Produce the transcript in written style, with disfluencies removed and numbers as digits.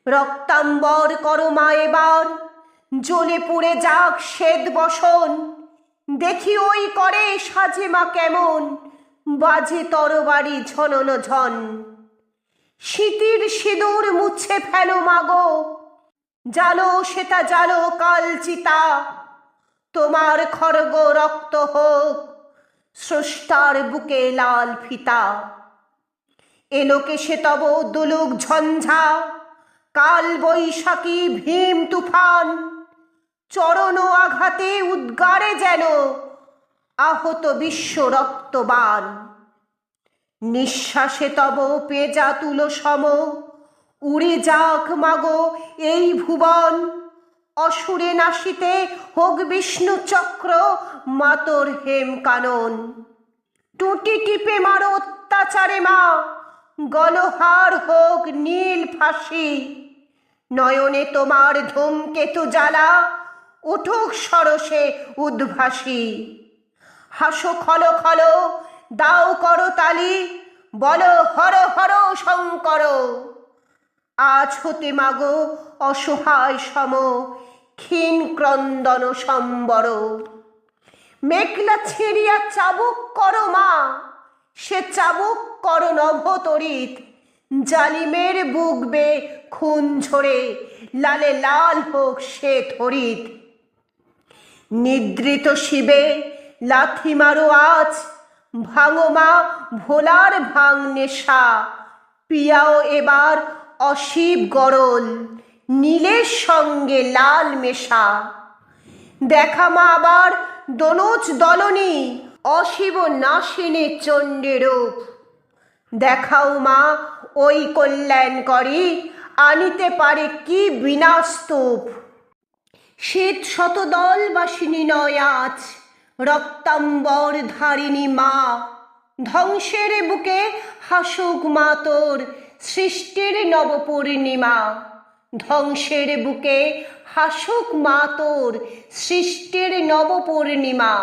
রক্তাম্বর করো মা এবার, জ্বলে পুড়ে যাক শ্বেত বসন। দেখি ওই করে সাজে মা কেমন, বাজে তরবারি ঝনন ঝন। শীতির সিঁদুর মুছে ফেলো মাগো, জালো সেটা জালো কাল চিতা। তোমার খড়গ রক্ত হোক স্রষ্টার বুকে লাল ফিতা। এলোকে সে তব দুলুক ঝঞ্ঝা, কাল বৈশাখী ভীম তুফান। চরণ আঘাতে উদ্গারে যেন আহত বিশ্ব রক্তবান। নিঃশ্বাসে তব পেজা তুলো সম, উড়ে যাক মাগো এই ভুবন। অসুরে নাশিতে হোক বিষ্ণু চক্র, মাতর হেম কানন। টুটি টিপে মারো অত্যাচারে মা, গলহার হোক নীল ফাঁসি। নয়নে তোমার ধূমকেতু জ্বালা, উঠুক সরসে উদ্ভাসী। হাসো খলো খলো দাও করো তালি, বলো হর হর শঙ্কর। আজ হতে মাগো অসহায় সম, ক্ষীণ ক্রন্দন সম্বর। মেঘলা ছিঁড়িয়া চাবুক করো মা, সে চাবুক করো নভতরিত। জালিমের বুক বে খুন ঝরে, লালে লাল হোক সে থরিত। নিদ্রিত শিবে লাথি মারো আজ, ভাঙো মা ভোলার ভাঙ নেশা। পিয়াও এবার অশিব গরল, নীলের সঙ্গে লাল মেশা। দেখা মা আবার দনোজ দলনী, অশিব নাশিনী চণ্ডী রূপ। দেখাও মা ওই কল্যাণ করি, আনিতে পারে কি বিনাস্তূপ। শীত শতদল বাসিনী নয় আজ, রক্তাম্বর ধারিণী মা। ধ্বংসের বুকে হাসুক মা তোর সৃষ্টির নবপূর্ণিমা। ধ্বংসের বুকে হাসুক মা তোর সৃষ্টির নবপূর্ণিমা।